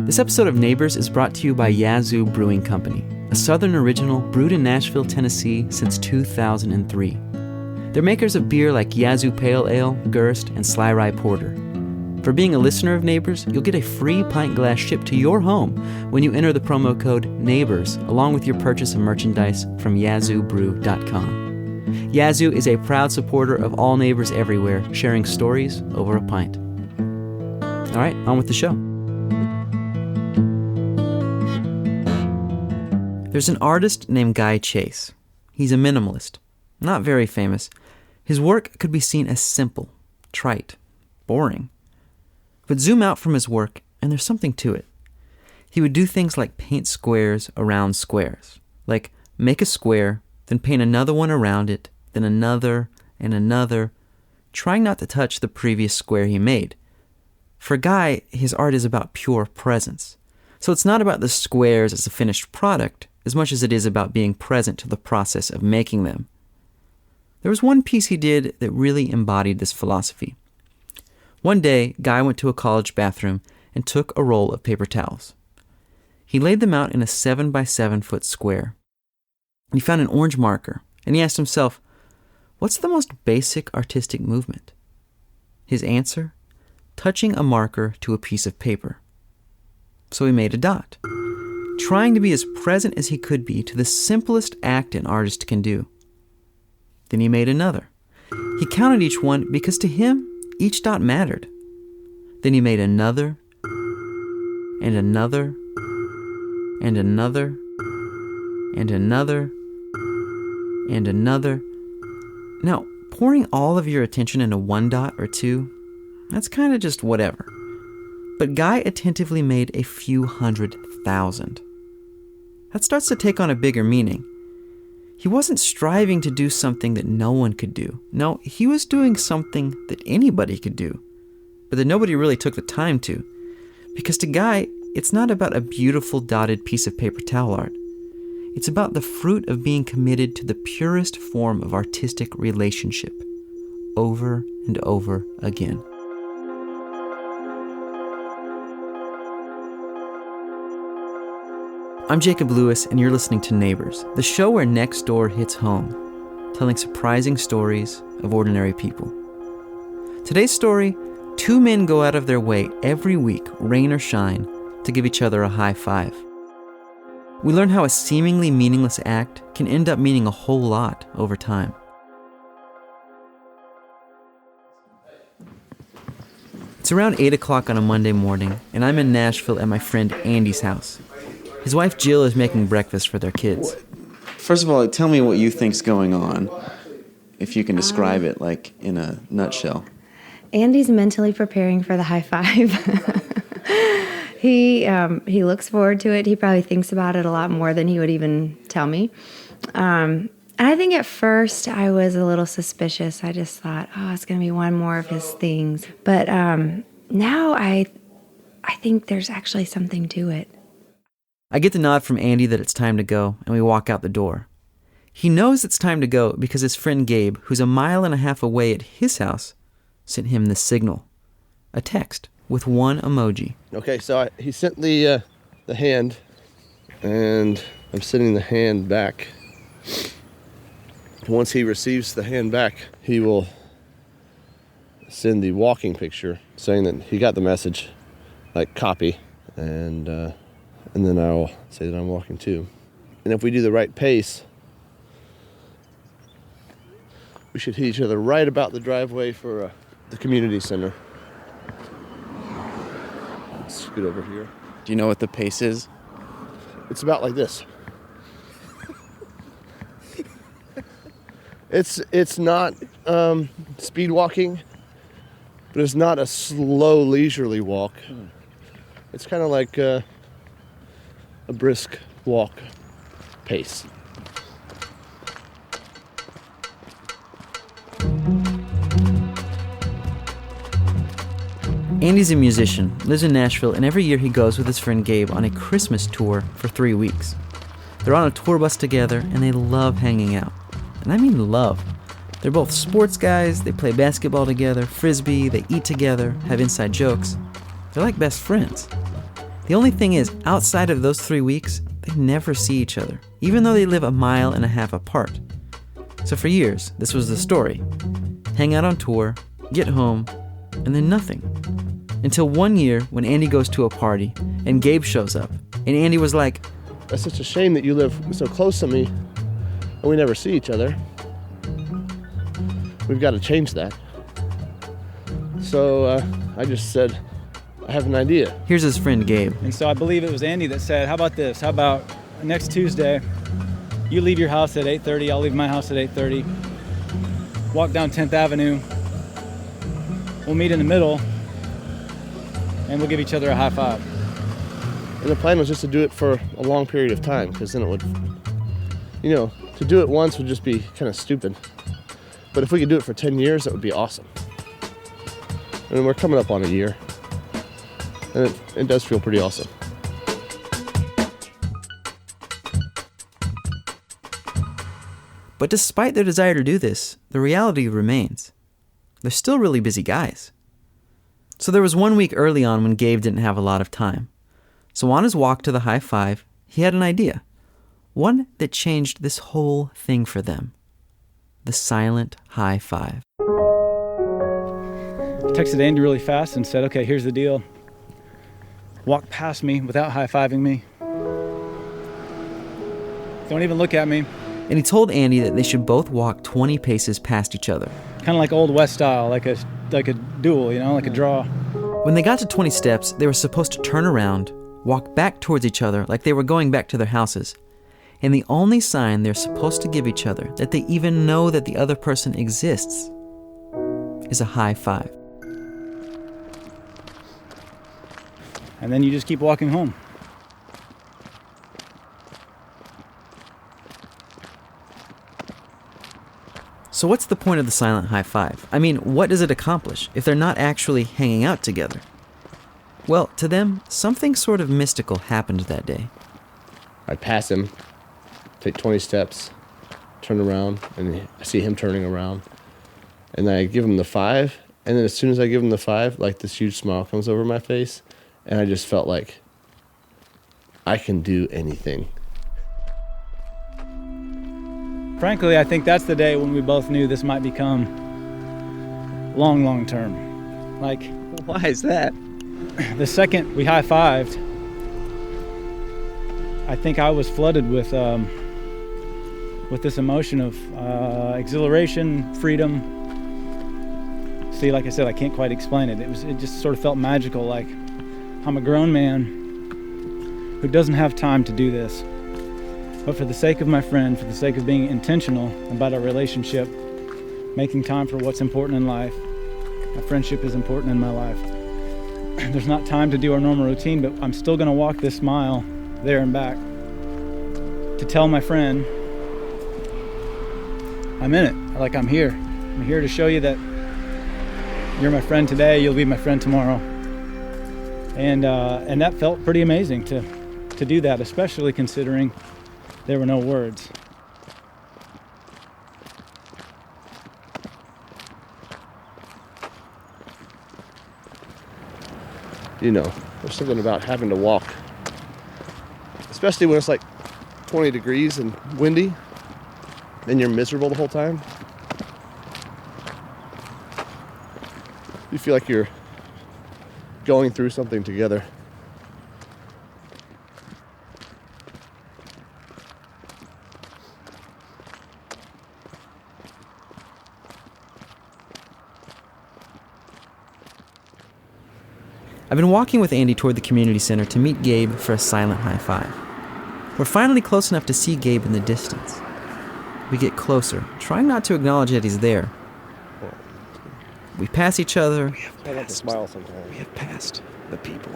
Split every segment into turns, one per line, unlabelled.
This episode of Neighbors is brought to you by Yazoo Brewing Company, a Southern original brewed in Nashville, Tennessee since 2003. They're makers of beer like Yazoo Pale Ale, Gerst, and Sly Rye Porter. For being a listener of Neighbors, you'll get a free pint glass shipped to your home when you enter the promo code NEIGHBORS along with your purchase of merchandise from yazoobrew.com. Yazoo is a proud supporter of all neighbors everywhere, sharing stories over a pint. All right, on with the show. There's an artist named Guy Chase. He's a minimalist, not very famous. His work could be seen as simple, trite, boring. But zoom out from his work, and there's something to it. He would do things like paint squares around squares, like make a square, then paint another one around it, then another and another, trying not to touch the previous square he made. For Guy, his art is about pure presence. So it's not about the squares as a finished product, as much as it is about being present to the process of making them. There was one piece he did that really embodied this philosophy. One day, Guy went to a college bathroom and took a roll of paper towels. He laid them out in a 7 by 7 foot square. He found an orange marker, and he asked himself, what's the most basic artistic movement? His answer? Touching a marker to a piece of paper. So he made a dot, trying to be as present as he could be to the simplest act an artist can do. Then he made another. He counted each one because to him, each dot mattered. Then he made another, and another, and another, and another, and another. Now, pouring all of your attention into one dot or two, that's kind of just whatever. But Guy attentively made a few 100,000. That starts to take on a bigger meaning. He wasn't striving to do something that no one could do. No, he was doing something that anybody could do, but that nobody really took the time to. Because to Guy, it's not about a beautiful dotted piece of paper towel art. It's about the fruit of being committed to the purest form of artistic relationship, over and over again. I'm Jacob Lewis, and you're listening to Neighbors, the show where next door hits home, telling surprising stories of ordinary people. Today's story, two men go out of their way every week, rain or shine, to give each other a high five. We learn how a seemingly meaningless act can end up meaning a whole lot over time. It's around 8 o'clock on a Monday morning, and I'm in Nashville at my friend Andy's house. His wife Jill is making breakfast for their kids. First of all, tell me what you think's going on, if you can describe it, like, in a nutshell.
Andy's mentally preparing for the high five. He looks forward to it. He probably thinks about it a lot more than he would even tell me. And I think at first I was a little suspicious. I just thought, oh, it's going to be one more of his things. But now I think there's actually something to it.
I get the nod from Andy that it's time to go, and we walk out the door. He knows it's time to go because his friend Gabe, who's a mile and a half away at his house, sent him this signal. A text with one emoji.
Okay, so he sent the hand, and I'm sending the hand back. Once he receives the hand back, he will send the walking picture saying that he got the message, like copy, and then I'll say that I'm walking too. And if we do the right pace, we should hit each other right about the driveway for the community center. Let's scoot over here.
Do you know what the pace is?
It's about like this. It's not speed walking, but it's not a slow, leisurely walk. It's kind of like a brisk walk pace.
Andy's a musician, lives in Nashville, and every year he goes with his friend Gabe on a Christmas tour for 3 weeks. They're on a tour bus together, and they love hanging out. And I mean love. They're both sports guys, they play basketball together, frisbee, they eat together, have inside jokes. They're like best friends. The only thing is, outside of those 3 weeks, they never see each other, even though they live 1.5 miles apart. So for years, this was the story. Hang out on tour, get home, and then nothing. Until one year when Andy goes to a party and Gabe shows up. And Andy was like,
"That's such a shame that you live so close to me and we never see each other. We've got to change that." So I just said, "I have an idea."
here's his friend Gabe.
And so I believe it was Andy that said, how about this? How about next Tuesday, you leave your house at 8:30, I'll leave my house at 8:30. Walk down 10th Avenue. We'll meet in the middle, and we'll give each other a high five.
And the plan was just to do it for a long period of time, because then it would, to do it once would just be kind of stupid. But if we could do it for 10 years, that would be awesome. And we're coming up on a year. And it does feel pretty awesome.
But despite their desire to do this, the reality remains. They're still really busy guys. So there was 1 week early on when Gabe didn't have a lot of time. So on his walk to the high five, he had an idea. One that changed this whole thing for them. The silent high five.
I texted Andy really fast and said, okay, here's the deal. Walk past me without high-fiving me. Don't even look at me.
And he told Andy that they should both walk 20 paces past each other.
Kind of like Old West style, like a duel, like a draw.
When they got to 20 steps, they were supposed to turn around, walk back towards each other like they were going back to their houses. And the only sign they're supposed to give each other, that they even know that the other person exists, is a high five.
And then you just keep walking home.
So what's the point of the silent high five? I mean, what does it accomplish if they're not actually hanging out together? Well, to them, something sort of mystical happened that day.
I'd pass him, take 20 steps, turn around, and I see him turning around. And then I give him the five, and then as soon as I give him the five, like this huge smile comes over my face, and I just felt like I can do anything.
Frankly, I think that's the day when we both knew this might become long term. Like,
Why is that?
the second we high-fived, I think I was flooded with this emotion of exhilaration, freedom. See, like I said, I can't quite explain it. It just sort of felt magical, like I'm a grown man who doesn't have time to do this. But for the sake of my friend, for the sake of being intentional about our relationship, making time for what's important in life, a friendship is important in my life. There's not time to do our normal routine, but I'm still gonna walk this mile there and back to tell my friend I'm in it, like I'm here. I'm here to show you that you're my friend today, you'll be my friend tomorrow. And that felt pretty amazing to do that, especially considering there were no words.
There's something about having to walk, especially when it's like 20 degrees and windy, and you're miserable the whole time. You feel like you're going through something together.
I've been walking with Andy toward the community center to meet Gabe for a silent high five. We're finally close enough to see Gabe in the distance. We get closer, trying not to acknowledge that he's there. We pass each other,
I like to smile sometimes.
We have passed the people.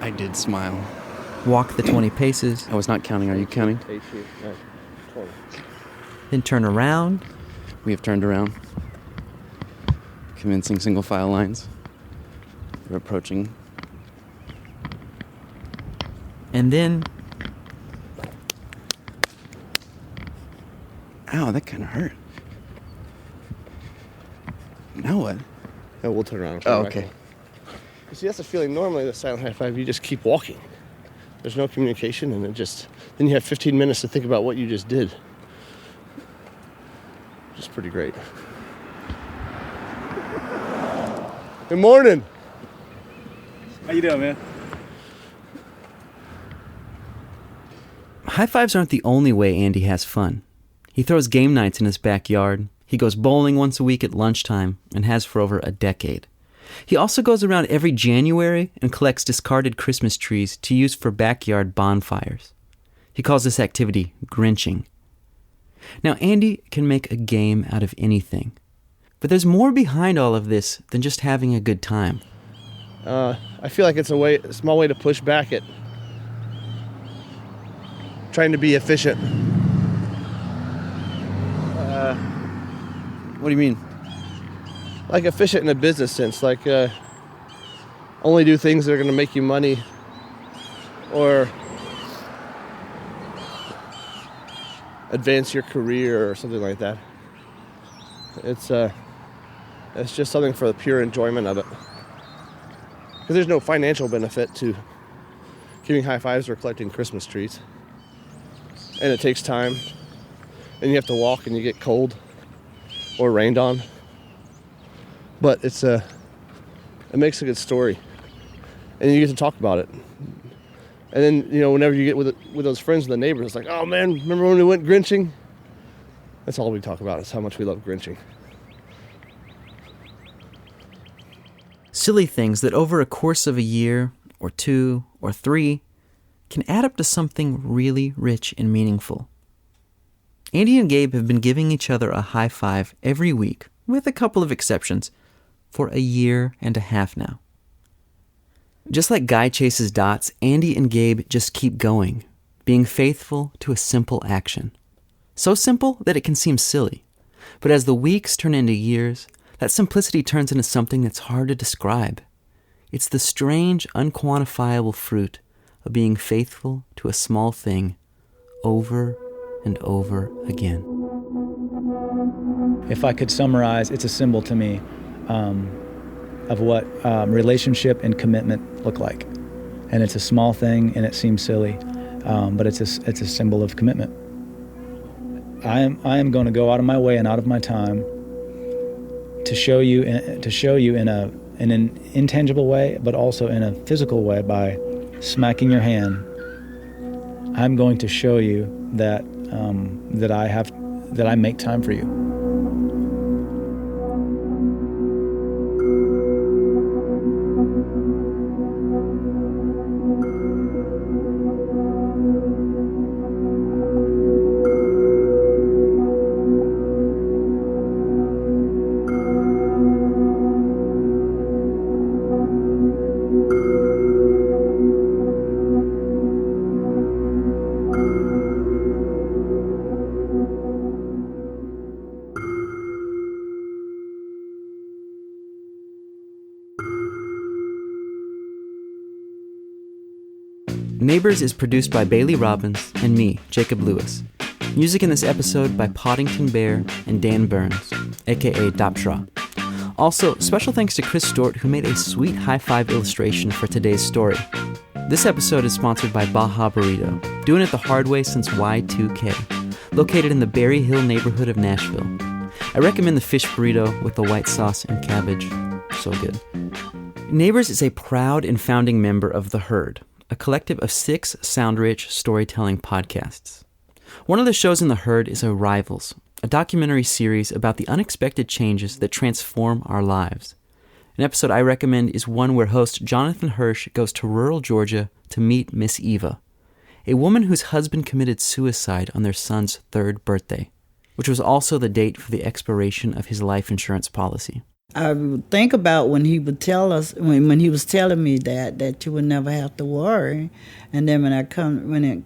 I did smile.
walk the 20 paces,
I was not counting. Are you counting?
18, 19, 20.
then turn around,
We have turned around. Commencing single file lines. We're approaching.
and then
Ow, that kind of hurt. Now what?
Oh, we'll turn around.
Oh, okay.
You see, that's the feeling. Normally, the silent high five, you just keep walking. There's no communication, and then you have 15 minutes to think about what you just did. Which is pretty great. Good morning.
How you doing, man?
High fives aren't the only way Andy has fun. He throws game nights in his backyard. He goes bowling once a week at lunchtime and has for over a decade. He also goes around every January and collects discarded Christmas trees to use for backyard bonfires. He calls this activity Grinching. Now, Andy can make a game out of anything. But there's more behind all of this than just having a good time.
I feel like it's a small way to push back at trying to be efficient.
What do you mean?
Like efficient in a business sense, like only do things that are going to make you money, or advance your career or something like that. It's just something for the pure enjoyment of it. Because there's no financial benefit to giving high fives or collecting Christmas trees. And it takes time. And you have to walk and you get cold or rained on. But it makes a good story. And you get to talk about it. And then, whenever you get with those friends and the neighbors, it's like, oh man, remember when we went Grinching? That's all we talk about, is how much we love Grinching.
Silly things that over a course of a year, or 2, or 3, can add up to something really rich and meaningful. Andy and Gabe have been giving each other a high five every week, with a couple of exceptions, for a year and a half now. Just like Guy chases dots, Andy and Gabe just keep going, being faithful to a simple action. So simple that it can seem silly. But as the weeks turn into years, that simplicity turns into something that's hard to describe. It's the strange, unquantifiable fruit of being faithful to a small thing over and over again.
If I could summarize, it's a symbol to me of what relationship and commitment look like. And it's a small thing and it seems silly, but it's a symbol of commitment. I am going to go out of my way and out of my time to show you in an intangible way, but also in a physical way by smacking your hand. I'm going to show you that I make time for you.
Neighbors is produced by Bailey Robbins and me, Jacob Lewis. Music in this episode by Poddington Bear and Dan Burns, aka Daptra. Also, special thanks to Chris Stort, who made a sweet high five illustration for today's story. This episode is sponsored by Baja Burrito, doing it the hard way since Y2K, located in the Berry Hill neighborhood of Nashville. I recommend the fish burrito with the white sauce and cabbage. So good. Neighbors is a proud and founding member of The Herd, a collective of 6 sound-rich storytelling podcasts. One of the shows in The Herd is Arrivals, a documentary series about the unexpected changes that transform our lives. An episode I recommend is one where host Jonathan Hirsch goes to rural Georgia to meet Miss Eva, a woman whose husband committed suicide on their son's 3rd birthday, which was also the date for the expiration of his life insurance policy.
I would think about when he would tell us, when he was telling me that you would never have to worry. And then when it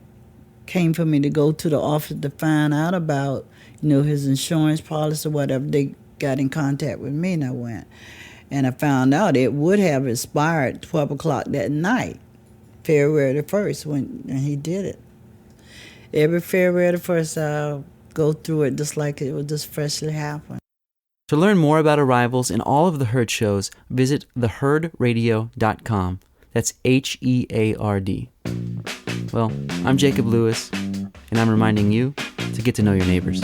came for me to go to the office to find out about, his insurance policy or whatever, they got in contact with me and I went. And I found out it would have expired 12 o'clock that night, February the 1st, when he did it. Every February the 1st, I'll go through it just like it was just freshly happened.
To learn more about Arrivals and all of The Herd shows, visit theherdradio.com. That's HEARD. Well, I'm Jacob Lewis, and I'm reminding you to get to know your neighbors.